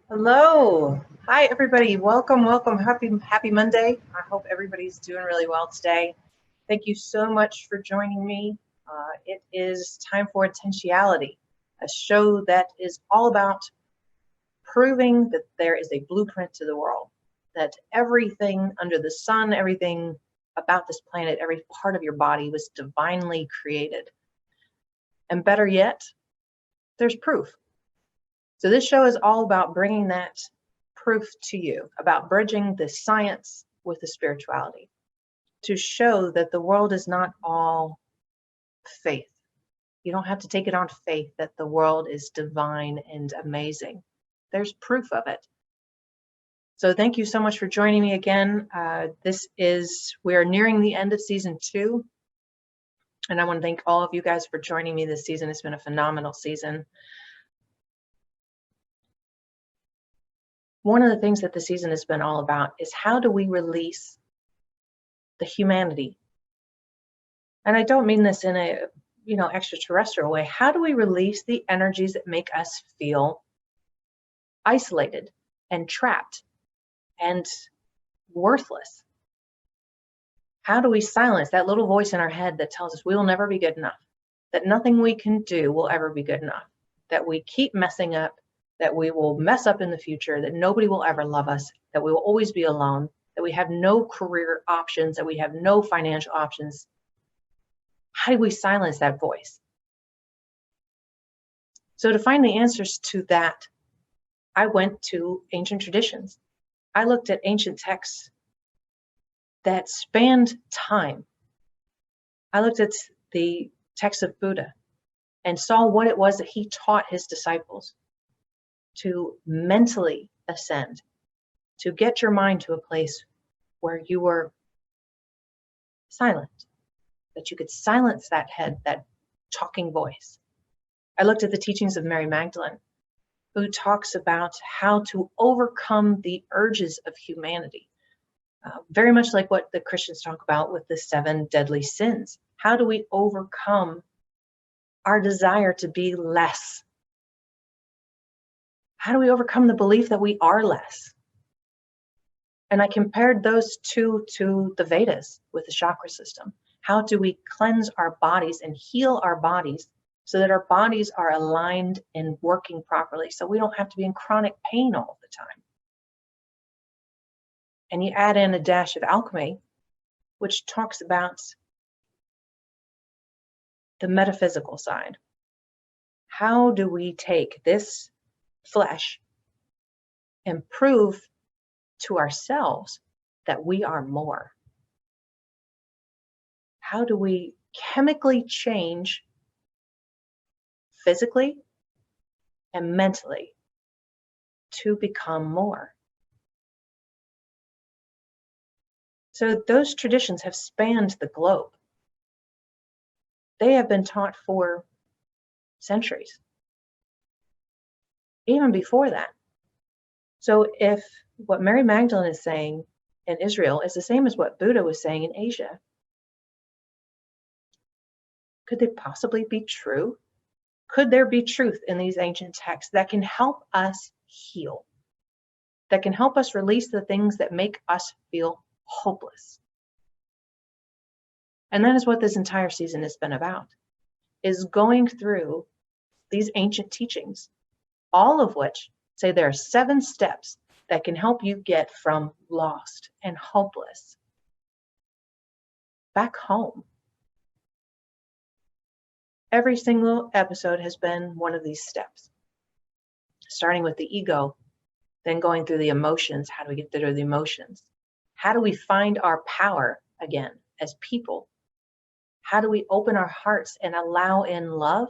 Hello. Hi, everybody. Welcome, welcome. Happy Monday. I hope everybody's doing really well today. Thank you so much for joining me. It is time for Intentionality, a show that is all about proving that there is a blueprint to the world, that everything under the sun, everything about this planet, every part of your body was divinely created. And better yet, there's proof. So this show is all about bringing that proof to you, about bridging the science with the spirituality, to show that the world is not all faith. You don't have to take it on faith that the world is divine and amazing. There's proof of it. So thank you so much for joining me again. We are nearing the end of season 2. And I want to thank all of you guys for joining me this season. It's been a phenomenal season. One of the things that the season has been all about is how do we release the humanity? And I don't mean this in a, extraterrestrial way. How do we release the energies that make us feel isolated and trapped and worthless? How do we silence that little voice in our head that tells us we will never be good enough, that nothing we can do will ever be good enough, that we keep messing up, that we will mess up in the future, that nobody will ever love us, that we will always be alone, that we have no career options, that we have no financial options? How do we silence that voice? So to find the answers to that, I went to ancient traditions. I looked at ancient texts that spanned time. I looked at the texts of Buddha and saw what it was that he taught his disciples to mentally ascend, to get your mind to a place where you were silent, that you could silence that head, that talking voice. I looked at the teachings of Mary Magdalene, who talks about how to overcome the urges of humanity, very much like what the Christians talk about with the 7 deadly sins. How do we overcome our desire to be less? How do we overcome the belief that we are less? And I compared those two to the Vedas with the chakra system. How do we cleanse our bodies and heal our bodies so that our bodies are aligned and working properly, so we don't have to be in chronic pain all the time? And you add in a dash of alchemy, which talks about the metaphysical side. How do we take this flesh and prove to ourselves that we are more? How do we chemically change physically and mentally to become more? So those traditions have spanned the globe. They have been taught for centuries, even before that. So if what Mary Magdalene is saying in Israel is the same as what Buddha was saying in Asia, could they possibly be true? Could there be truth in these ancient texts that can help us heal, that can help us release the things that make us feel hopeless? And that is what this entire season has been about, is going through these ancient teachings, all of which say there are 7 steps that can help you get from lost and hopeless back home. Every single episode has been one of these steps, starting with the ego, then going through the emotions. How do we get through the emotions? How do we find our power again as people? How do we open our hearts and allow in love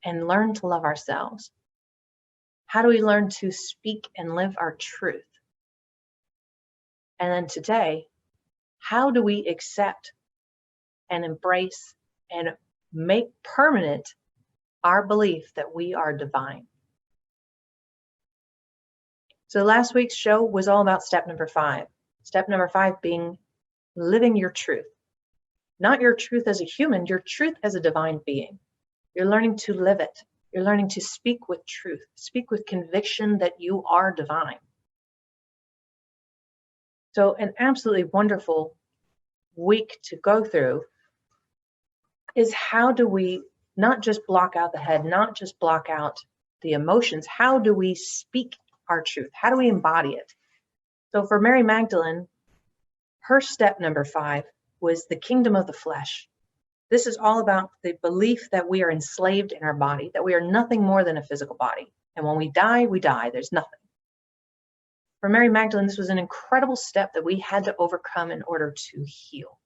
and learn to love ourselves? How do we learn to speak and live our truth? And then today, how do we accept and embrace and make permanent our belief that we are divine? So last week's show was all about step number 5. Step number 5 being living your truth. Not your truth as a human, your truth as a divine being. You're learning to live it. You're learning to speak with truth, speak with conviction that you are divine. So an absolutely wonderful week to go through is, how do we not just block out the head, not just block out the emotions, how do we speak our truth? How do we embody it? So for Mary Magdalene, her step number 5 was the kingdom of the flesh. This is all about the belief that we are enslaved in our body, that we are nothing more than a physical body. And when we die, we die. There's nothing. For Mary Magdalene, this was an incredible step that we had to overcome in order to heal.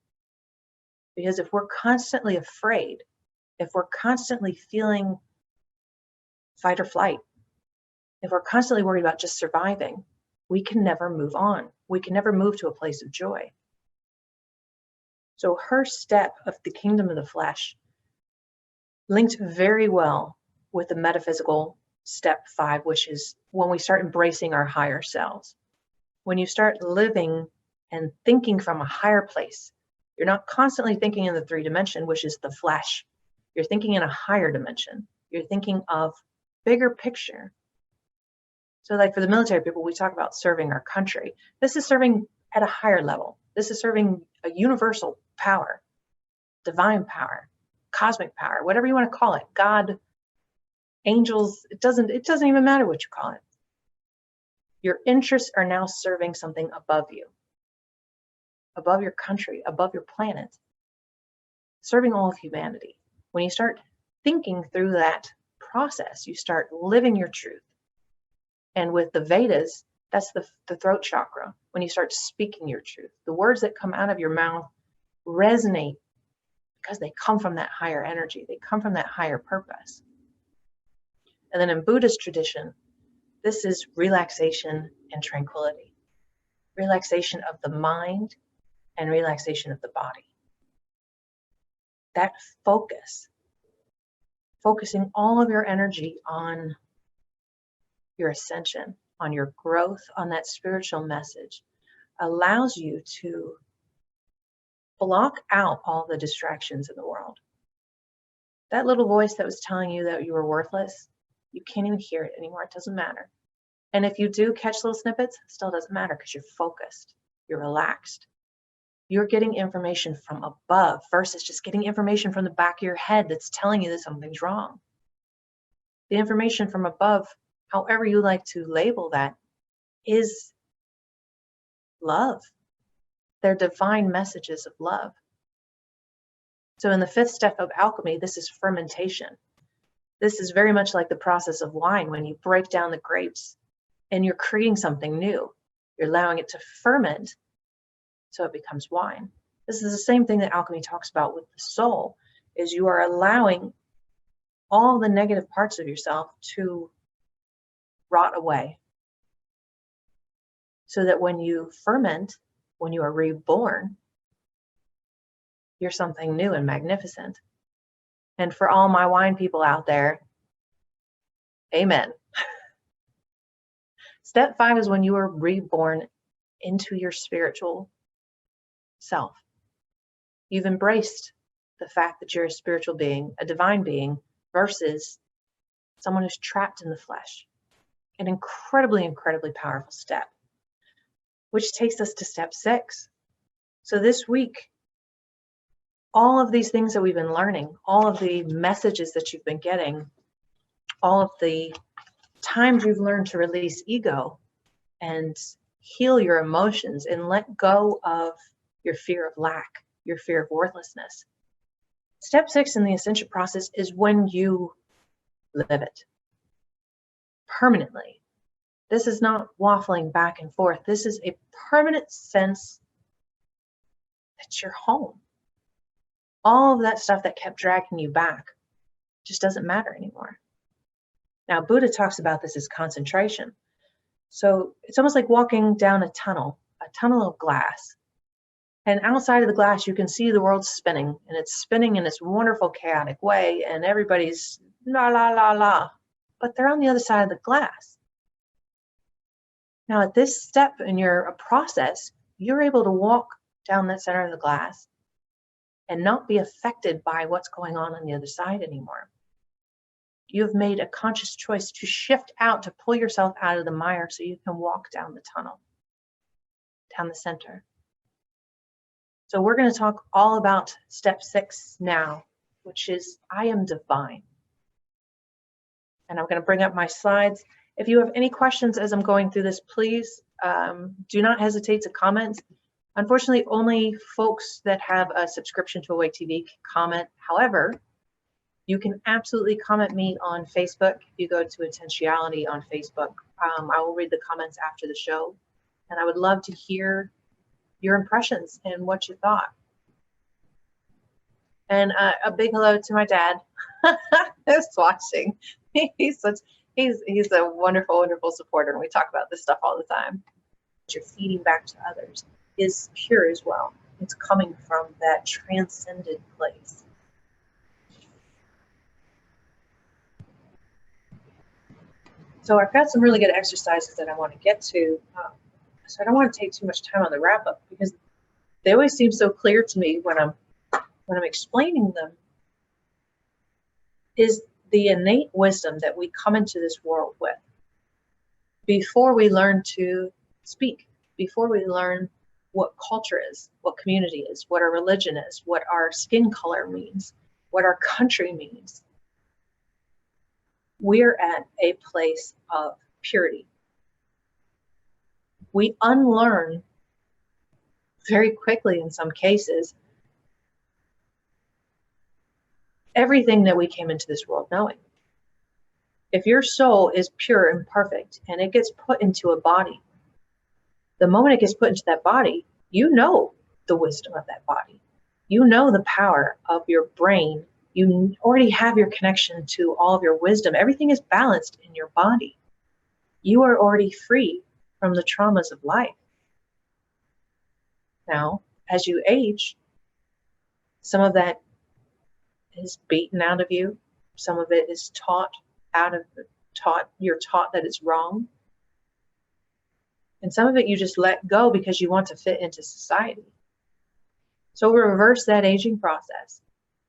Because if we're constantly afraid, if we're constantly feeling fight or flight, if we're constantly worried about just surviving, we can never move on. We can never move to a place of joy. So her step of the kingdom of the flesh linked very well with the metaphysical step 5, which is when we start embracing our higher selves. When you start living and thinking from a higher place, you're not constantly thinking in the 3 dimension, which is the flesh. You're thinking in a higher dimension. You're thinking of bigger picture. So like for the military people, we talk about serving our country. This is serving at a higher level. This is serving a universal power, divine power, cosmic power, whatever you want to call it. God, angels, it doesn't even matter what you call it. Your interests are now serving something above you, above your country, above your planet, serving all of humanity. When you start thinking through that process, you start living your truth. And with the Vedas, that's the throat chakra. When you start speaking your truth, the words that come out of your mouth resonate because they come from that higher energy. They come from that higher purpose. And then in Buddhist tradition, this is relaxation and tranquility. Relaxation of the mind and relaxation of the body. That focus, focusing all of your energy on your ascension, on your growth, on that spiritual message, allows you to block out all the distractions in the world. That little voice that was telling you that you were worthless, you can't even hear it anymore. It doesn't matter. And if you do catch little snippets, it still doesn't matter because you're focused, you're relaxed. You're getting information from above versus just getting information from the back of your head that's telling you that something's wrong. The information from above, however you like to label that, is love. They're divine messages of love. So in the 5th step of alchemy, this is fermentation. This is very much like the process of wine. When you break down the grapes and you're creating something new, you're allowing it to ferment so it becomes wine. This is the same thing that alchemy talks about with the soul, is you are allowing all the negative parts of yourself to rot away. So that when you ferment, when you are reborn, you're something new and magnificent. And for all my wine people out there, amen. Step 5 is when you are reborn into your spiritual self. You've embraced the fact that you're a spiritual being, a divine being, versus someone who's trapped in the flesh. An incredibly, incredibly powerful step, which takes us to step 6. So this week, all of these things that we've been learning, all of the messages that you've been getting, all of the times you've learned to release ego and heal your emotions and let go of your fear of lack, your fear of worthlessness. Step 6 in the Ascension process is when you live it permanently. This is not waffling back and forth. This is a permanent sense that you're home. All of that stuff that kept dragging you back just doesn't matter anymore. Now, Buddha talks about this as concentration. So it's almost like walking down a tunnel of glass. And outside of the glass, you can see the world spinning, and it's spinning in this wonderful, chaotic way, and everybody's la, la, la, la. But they're on the other side of the glass. Now, at this step in your process, you're able to walk down that center of the glass and not be affected by what's going on the other side anymore. You've made a conscious choice to shift out, to pull yourself out of the mire so you can walk down the tunnel, down the center. So we're going to talk all about step 6 now, which is I am divine. And I'm going to bring up my slides. If you have any questions as I'm going through this, please do not hesitate to comment. Unfortunately, only folks that have a subscription to Awake TV can comment. However, you can absolutely comment me on Facebook. If you go to Intentionality on Facebook, I will read the comments after the show. And I would love to hear your impressions and what you thought. And a big hello to my dad who's watching. He's a wonderful, wonderful supporter, and we talk about this stuff all the time. What you're feeding back to others is pure as well. It's coming from that transcended place. So I've got some really good exercises that I want to get to. So I don't want to take too much time on the wrap up because they always seem so clear to me when I'm explaining them. Is the innate wisdom that we come into this world with before we learn to speak, before we learn what culture is, what community is, what our religion is, what our skin color means, what our country means. We're at a place of purity. We unlearn very quickly in some cases everything that we came into this world knowing. If your soul is pure and perfect and it gets put into a body, the moment it gets put into that body, you know the wisdom of that body. You know the power of your brain. You already have your connection to all of your wisdom. Everything is balanced in your body. You are already free from the traumas of life. Now, as you age, some of that is beaten out of you. Some of it is you're taught that it's wrong. And some of it you just let go because you want to fit into society. So reverse that aging process.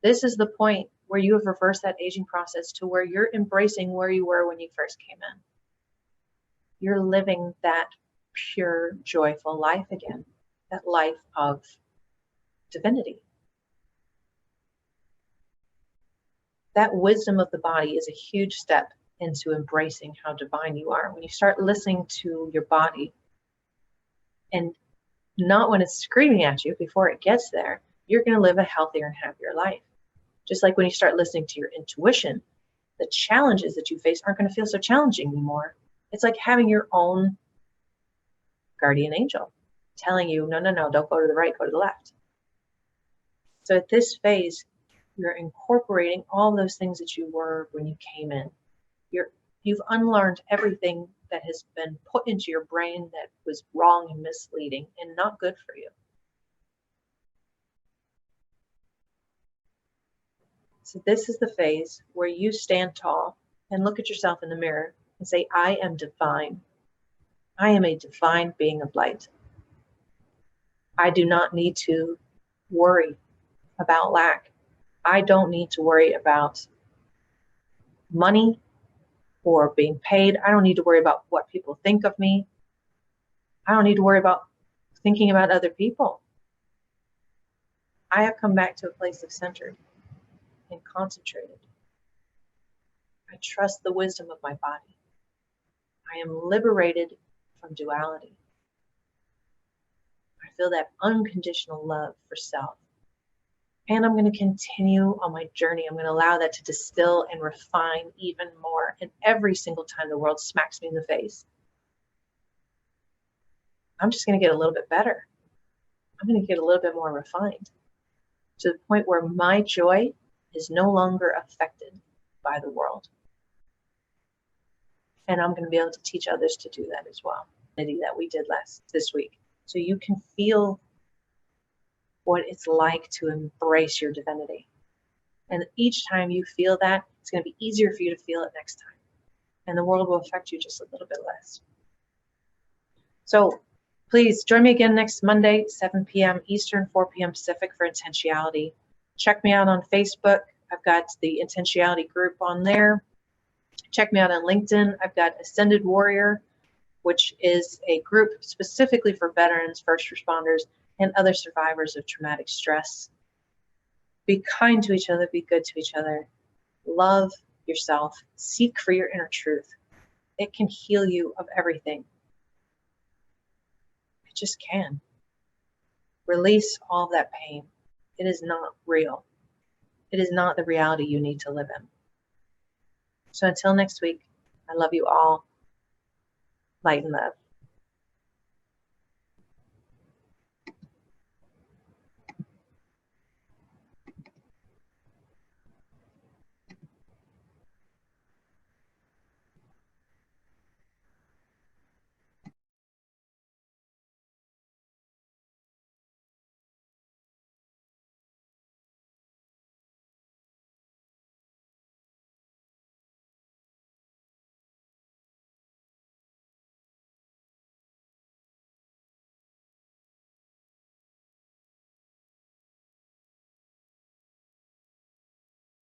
This is the point where you have reversed that aging process to where you're embracing where you were when you first came in. You're living that pure, joyful life again, that life of divinity. That wisdom of the body is a huge step into embracing how divine you are. When you start listening to your body, and not when it's screaming at you before it gets there, you're going to live a healthier and happier life. Just like when you start listening to your intuition, the challenges that you face aren't going to feel so challenging anymore. It's like having your own guardian angel telling you, no, don't go to the right, go to the left. So at this phase, you're incorporating all those things that you were when you came in. You've unlearned everything that has been put into your brain that was wrong and misleading and not good for you. So this is the phase where you stand tall and look at yourself in the mirror and say, I am divine. I am a divine being of light. I do not need to worry about lack. I don't need to worry about money or being paid. I don't need to worry about what people think of me. I don't need to worry about thinking about other people. I have come back to a place of centered and concentrated. I trust the wisdom of my body. I am liberated from duality. I feel that unconditional love for self. And I'm going to continue on my journey. I'm going to allow that to distill and refine even more. And every single time the world smacks me in the face, I'm just going to get a little bit better. I'm going to get a little bit more refined to the point where my joy is no longer affected by the world. And I'm going to be able to teach others to do that as well. That we did this week. So you can feel what it's like to embrace your divinity. And each time you feel that, it's going to be easier for you to feel it next time. And the world will affect you just a little bit less. So please join me again next Monday, 7 p.m. Eastern, 4 p.m. Pacific for Intentionality. Check me out on Facebook. I've got the Intentionality group on there. Check me out on LinkedIn. I've got Ascended Warrior, which is a group specifically for veterans, first responders, and other survivors of traumatic stress. Be kind to each other, be good to each other. Love yourself. Seek for your inner truth. It can heal you of everything. It just can. Release all that pain. It is not real. It is not the reality you need to live in. So until next week, I love you all. Light and love.